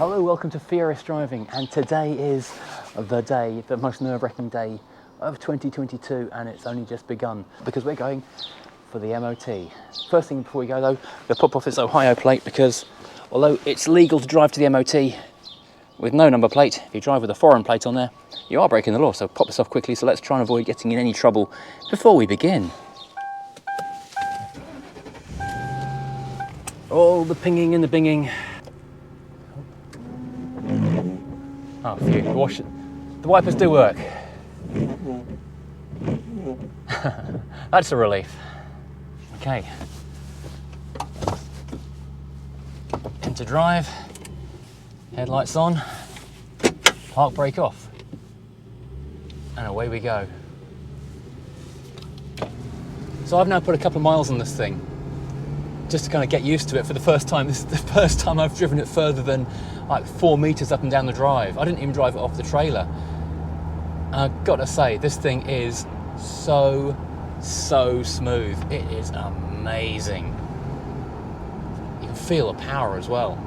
Hello, welcome to Furious Driving, and today is the day, the most nerve-wracking day of 2022, and it's only just begun because we're going for the MOT. First thing before we go though, we'll pop off this Ohio plate because although it's legal to drive to the MOT with no number plate, if you drive with a foreign plate on there, you are breaking the law, so pop this off quickly. So let's try and avoid getting in any trouble before we begin. All the pinging and the binging. Oh, phew, the wipers do work. That's a relief. Okay. Into drive, headlights on, park brake off, and away we go. So I've now put a couple of miles on this thing, just to kind of get used to it for the first time. This is the first time I've driven it further than like 4 meters up and down the drive. I didn't even drive it off the trailer. And I've got to say, this thing is so smooth. It is amazing. You can feel the power as well.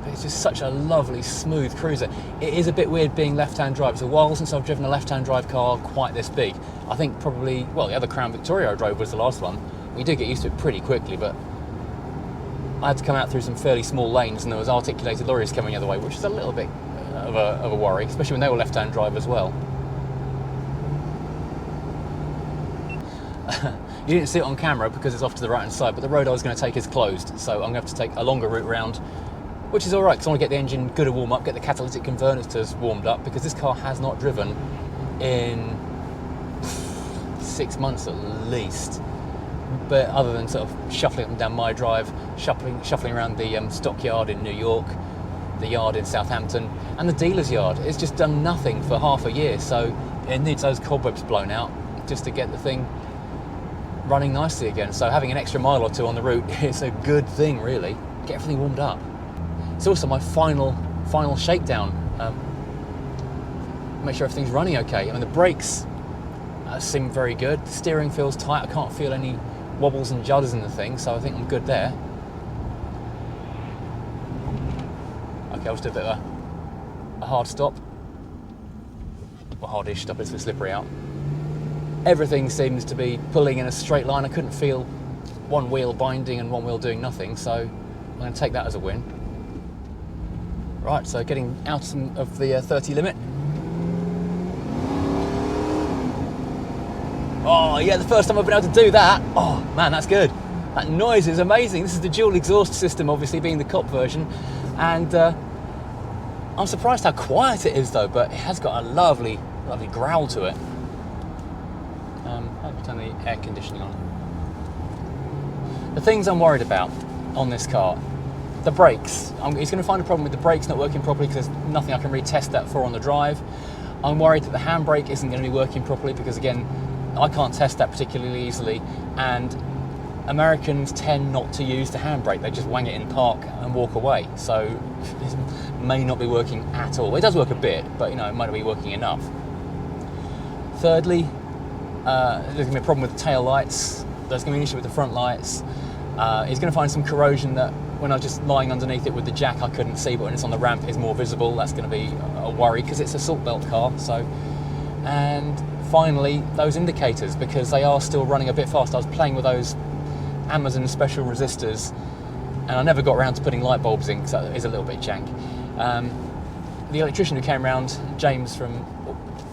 But it's just such a lovely, smooth cruiser. It is a bit weird being left-hand drive. It's a while since I've driven a left-hand drive car quite this big. I think probably, well, the other Crown Victoria I drove was the last one. We did get used to it pretty quickly, but I had to come out through some fairly small lanes and there was articulated lorries coming the other way, which is a little bit of a worry, especially when they were left-hand drive as well. You didn't see it on camera because it's off to the right-hand side, but the road I was going to take is closed, so I'm going to have to take a longer route round, which is all right because I want to get the engine good and warm up, get the catalytic converters warmed up, because this car has not driven in 6 months at least. But other than sort of shuffling up and down my drive, shuffling around the stockyard in New York, the yard in Southampton, and the dealer's yard, it's just done nothing for half a year. So it needs those cobwebs blown out just to get the thing running nicely again. So having an extra mile or two on the route is a good thing, really. Get everything warmed up. It's also my final shakedown. Make sure everything's running okay. I mean, the brakes seem very good. The steering feels tight. I can't feel any wobbles and judders in the thing, so I think I'm good there. Okay, I'll just do a bit of a hard stop. Well, hardish stop, it's a bit slippery out. Everything seems to be pulling in a straight line. I couldn't feel one wheel binding and one wheel doing nothing, so I'm going to take that as a win. Right, so getting out of the 30 limit. Oh yeah, the first time I've been able to do that. Oh man, that's good. That noise is amazing. This is the dual exhaust system, obviously being the cop version. And I'm surprised how quiet it is though, but it has got a lovely growl to it. I'll turn the air conditioning on. The things I'm worried about on this car, the brakes. He's going to find a problem with the brakes not working properly because there's nothing I can really test that for on the drive. I'm worried that the handbrake isn't going to be working properly because, again, I can't test that particularly easily, and Americans tend not to use the handbrake. They just wang it in park and walk away. So it may not be working at all. It does work a bit, but you know, it might not be working enough. Thirdly, there's going to be a problem with the tail lights. There's going to be an issue with the front lights. He's going to find some corrosion that when I was just lying underneath it with the jack I couldn't see, but when it's on the ramp it's more visible. That's going to be a worry because it's a salt belt car. So, and finally, those indicators, because they are still running a bit fast. I was playing with those Amazon special resistors and I never got around to putting light bulbs in because that is a little bit jank. The electrician who came round, James from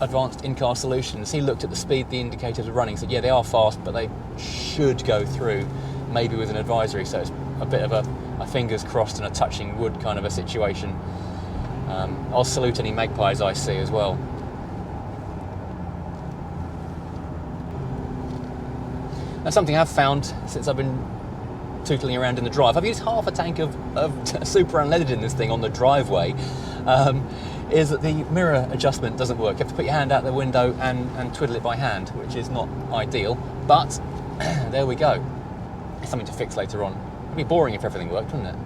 Advanced In-Car Solutions, he looked at the speed the indicators were running, said yeah, they are fast, but they should go through, maybe with an advisory. So it's a bit of a fingers crossed and a touching wood kind of a situation. I'll salute any magpies I see as well. Now, something I've found since I've been tootling around in the drive, I've used half a tank of super unleaded in this thing on the driveway, is that the mirror adjustment doesn't work. You have to put your hand out the window and twiddle it by hand, which is not ideal, but there we go. It's something to fix later on. It'd be boring if everything worked, wouldn't it?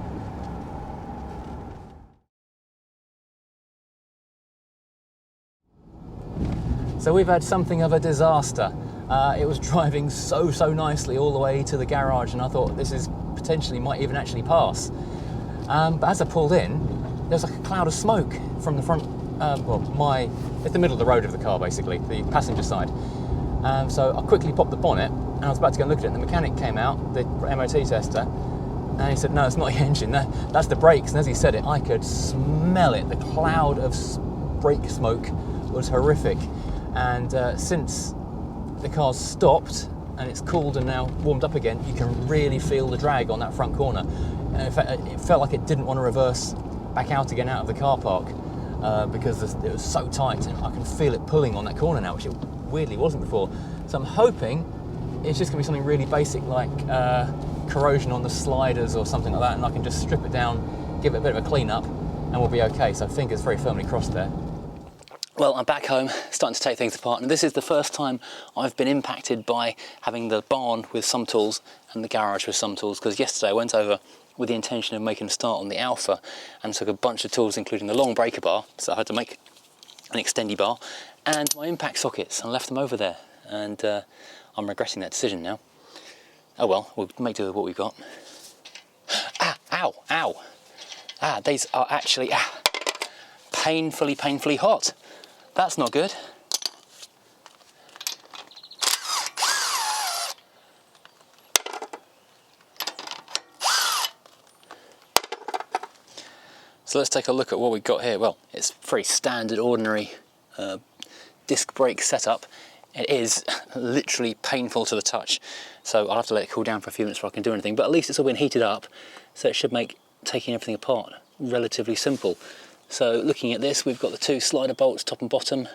So we've had something of a disaster. It was driving so nicely all the way to the garage, and I thought this is potentially might even actually pass. But as I pulled in, there was like a cloud of smoke from the front, it's the middle of the road of the car basically, the passenger side. So I quickly popped the bonnet and I was about to go and look at it, and the mechanic came out, the MOT tester, and he said, no, it's not your engine, that's the brakes. And as he said it, I could smell it. The cloud of brake smoke was horrific. And since the car's stopped and it's cooled and now warmed up again, you can really feel the drag on that front corner. And in fact, it felt like it didn't want to reverse back out again out of the car park because it was so tight, and I can feel it pulling on that corner now, which it weirdly wasn't before. So I'm hoping it's just going to be something really basic like corrosion on the sliders or something like that, and I can just strip it down, give it a bit of a clean up, and we'll be okay. So fingers very firmly crossed there. Well, I'm back home, starting to take things apart, and this is the first time I've been impacted by having the barn with some tools and the garage with some tools, because yesterday I went over with the intention of making a start on the Alpha and took a bunch of tools, including the long breaker bar, so I had to make an extendy bar, and my impact sockets, and I left them over there, and I'm regretting that decision now. Oh well, we'll make do with what we've got. Ow! These are actually painfully hot. That's not good. So let's take a look at what we've got here. Well, it's very standard, ordinary disc brake setup. It is literally painful to the touch. So I'll have to let it cool down for a few minutes before I can do anything, but at least it's all been heated up, so it should make taking everything apart relatively simple. So looking at this, we've got the two slider bolts, top and bottom.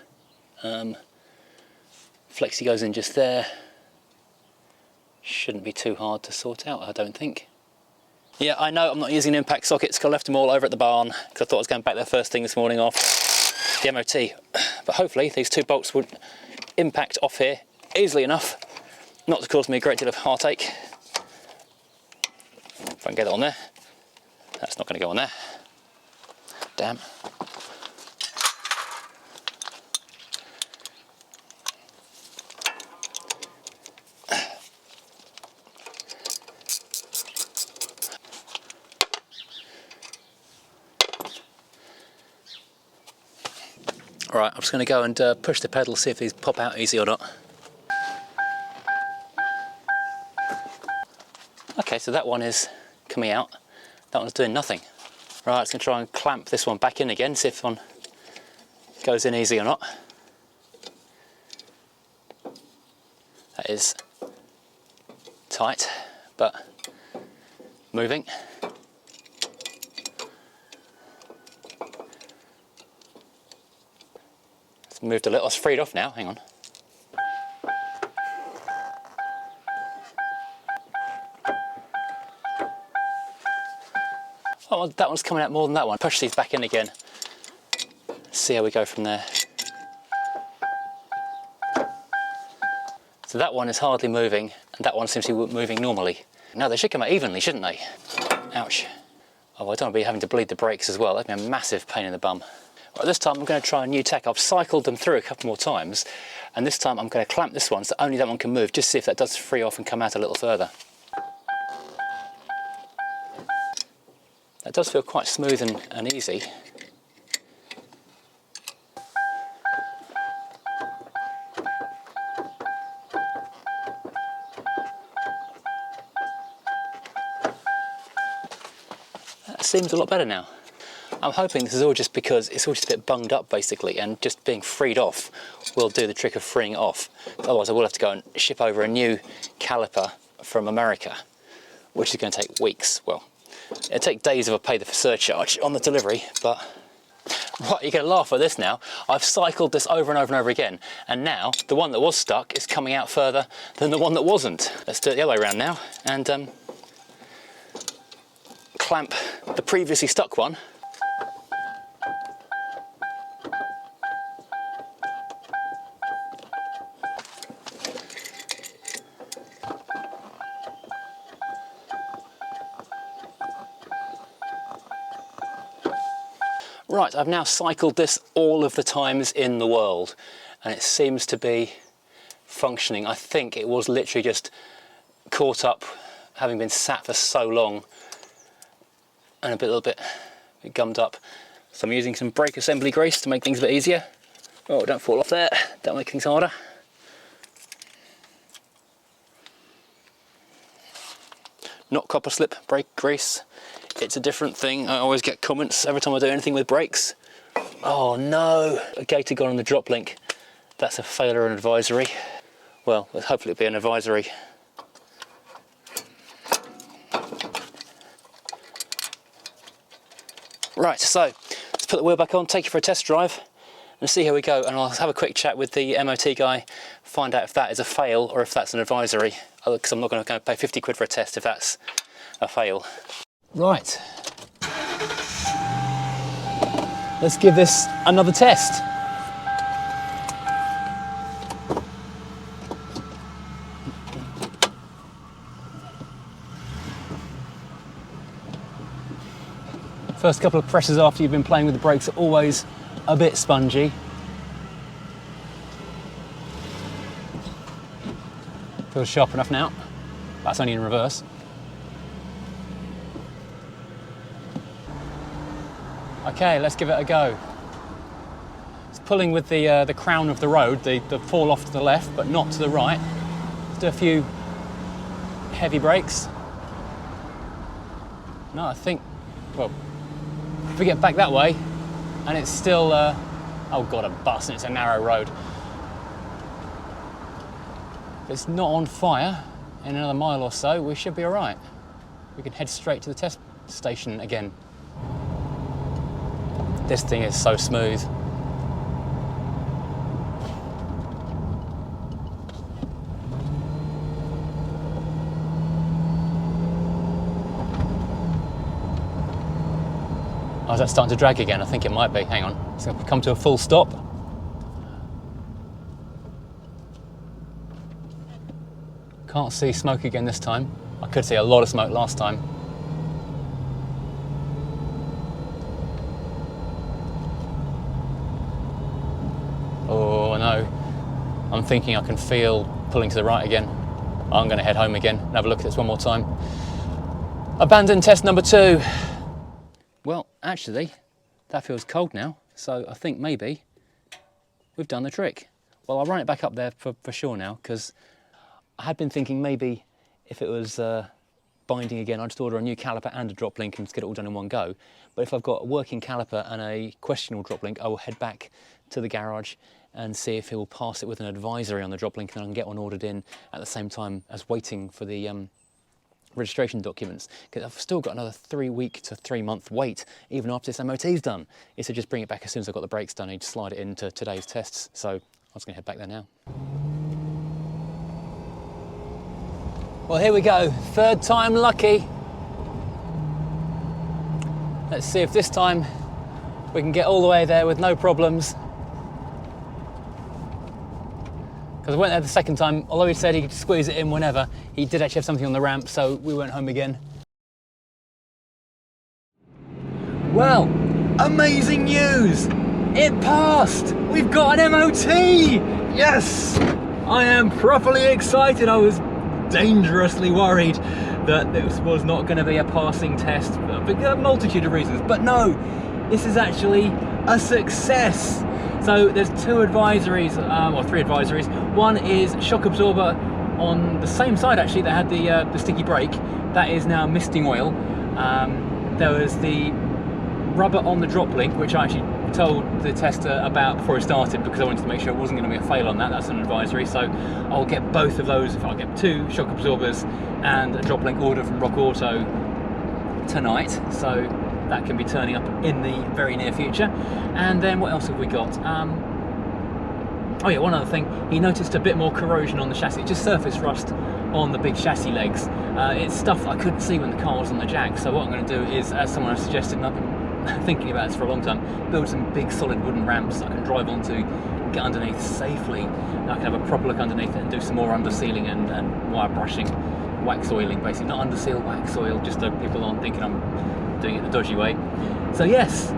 Flexi goes in just there. Shouldn't be too hard to sort out, I don't think. Yeah, I know I'm not using impact sockets because I left them all over at the barn because I thought I was going back there first thing this morning after the MOT. But hopefully these two bolts would impact off here easily enough not to cause me a great deal of heartache. If I can get it on there. That's not going to go on there. Damn. Right, I'm just going to go and push the pedal, see if these pop out easy or not. Okay, so that one is coming out. That one's doing nothing. Right, I'm just going to try and clamp this one back in again, see if this one goes in easy or not. That is tight, but moving. It's moved a little, it's freed off now, hang on. Oh, that one's coming out more than that one. Push these back in again. See how we go from there. So that one is hardly moving, and that one seems to be moving normally. No, they should come out evenly, shouldn't they? Ouch. Oh, I don't want to be having to bleed the brakes as well. That'd be a massive pain in the bum. Right, this time I'm going to try a new tack. I've cycled them through a couple more times, and this time I'm going to clamp this one so only that one can move, just see if that does free off and come out a little further. That does feel quite smooth and easy. That seems a lot better now. I'm hoping this is all just because it's all just a bit bunged up basically, and just being freed off will do the trick of freeing it off. Otherwise I will have to go and ship over a new caliper from America, which is going to take weeks. Well, it'll take days if I pay the surcharge on the delivery, but right, you're going to laugh at this now. I've cycled this over and over and over again, and now the one that was stuck is coming out further than the one that wasn't. Let's do it the other way around now, and clamp the previously stuck one. Right, I've now cycled this all of the times in the world, and it seems to be functioning. I think it was literally just caught up, having been sat for so long, and a little bit gummed up. So I'm using some brake assembly grease to make things a bit easier. Oh, don't fall off there, don't make things harder. Not copper slip brake grease, it's a different thing. I always get comments every time I do anything with brakes. Oh no, a gator gone on the drop link. That's a failure and advisory. Well, hopefully it'll be an advisory. Right, so let's put the wheel back on, take it for a test drive and see how we go. And I'll have a quick chat with the MOT guy, find out if that is a fail or if that's an advisory, because I'm not going to pay 50 quid for a test if that's a fail. Right, let's give this another test. First couple of presses after you've been playing with the brakes are always a bit spongy. Feels sharp enough now. That's only in reverse. Okay, let's give it a go. It's pulling with the crown of the road, the fall off to the left, but not to the right. Let's do a few heavy brakes. No, I think, well, if we get back that way, and it's still, oh god, a bus, and it's a narrow road. If it's not on fire in another mile or so, we should be all right. We can head straight to the test station again. This thing is so smooth. Oh, is that starting to drag again? I think it might be. Hang on. It's going to come to a full stop. Can't see smoke again this time. I could see a lot of smoke last time. Oh no. I'm thinking I can feel pulling to the right again. I'm going to head home again and have a look at this one more time. Abandon test number 2. Well, actually, that feels cold now, so I think maybe we've done the trick. Well, I'll run it back up there for sure now, because I had been thinking maybe if it was binding again, I'd just order a new caliper and a drop link and just get it all done in one go. But if I've got a working caliper and a questionable drop link, I will head back to the garage and see if he will pass it with an advisory on the drop link, and I can get one ordered in at the same time as waiting for the registration documents, because I've still got another 3-week to 3-month wait even after this MOT's done. He said just bring it back as soon as I've got the brakes done, and he'd slide it into today's tests. So I was going to head back there now. Well, here we go, 3rd time lucky. Let's see if this time we can get all the way there with no problems. Because I went there the 2nd time, although he said he could squeeze it in whenever, he did actually have something on the ramp, so we went home again. Well, amazing news! It passed! We've got an MOT! Yes! I am properly excited. I was dangerously worried that this was not going to be a passing test for a multitude of reasons, but no, this is actually a success. So there's 2 advisories, or 3 advisories. One is shock absorber on the same side actually that had the sticky brake. That is now misting oil. There was the rubber on the drop link, which I actually told the tester about before he started, because I wanted to make sure it wasn't going to be a fail on that. That's an advisory. So I'll get both of those. I'll get 2 shock absorbers and a drop link order from Rock Auto tonight. So that can be turning up in the very near future. And then what else have we got? Oh yeah, one other thing. He noticed a bit more corrosion on the chassis, just surface rust on the big chassis legs. It's stuff I couldn't see when the car was on the jack. So what I'm going to do is, as someone has suggested, and I've been thinking about this for a long time, build some big solid wooden ramps I can drive onto, get underneath safely. And I can have a proper look underneath it and do some more under sealing and wire brushing, wax oiling basically. Not under seal, wax oil, just so people aren't thinking I'm doing it the dodgy way. So yes,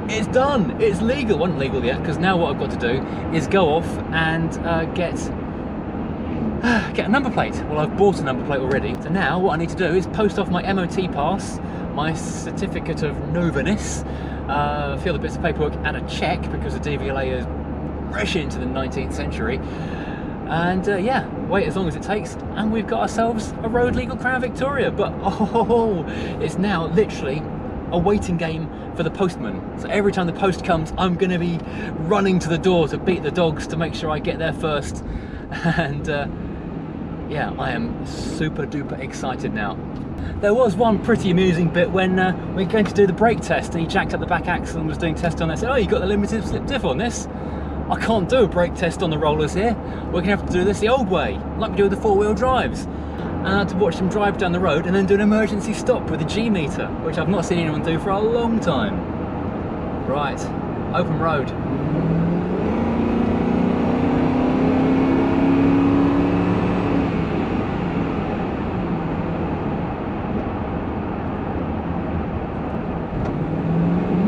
it's done. It's legal. It wasn't legal yet, because now what I've got to do is go off and get Get a number plate. Well, I've bought a number plate already. So now what I need to do is post off my MOT pass, my certificate of noveness, a few other bits of paperwork and a cheque because the DVLA is fresh into the 19th century. And yeah, wait as long as it takes, and we've got ourselves a road legal Crown Victoria. But oh, it's now literally a waiting game for the postman. So every time the post comes, I'm going to be running to the door to beat the dogs to make sure I get there first. And yeah, I am super duper excited now. There was one pretty amusing bit when we were going to do the brake test, and he jacked up the back axle and was doing test on it. I said, oh, you got the limited slip diff on this? I can't do a brake test on the rollers here. We're going to have to do this the old way, like we do with the four-wheel drives. And I had to watch them drive down the road and then do an emergency stop with a G meter, which I've not seen anyone do for a long time. Right, open road.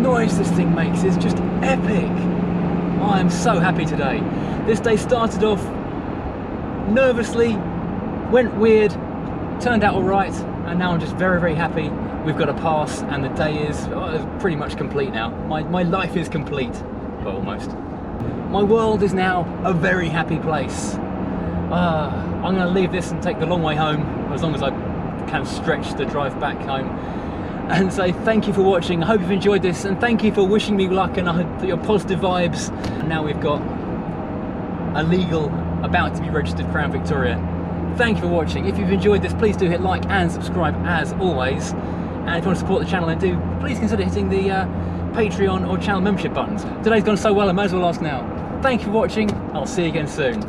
Noise this thing makes is just epic. I am so happy today. This day started off nervously, went weird, turned out all right, and now I'm just very, very happy. We've got a pass, and the day is pretty much complete now. My life is complete, well, almost. My world is now a very happy place. I'm going to leave this and take the long way home, as long as I can stretch the drive back home. And say thank you for watching. I hope you've enjoyed this, and thank you for wishing me luck and I hope your positive vibes. And now we've got a legal, about to be registered Crown Victoria. Thank you for watching. If you've enjoyed this, please do hit like and subscribe as always. And if you want to support the channel, then do please consider hitting the Patreon or channel membership buttons. Today's gone so well, I may as well ask now. Thank you for watching. I'll see you again soon.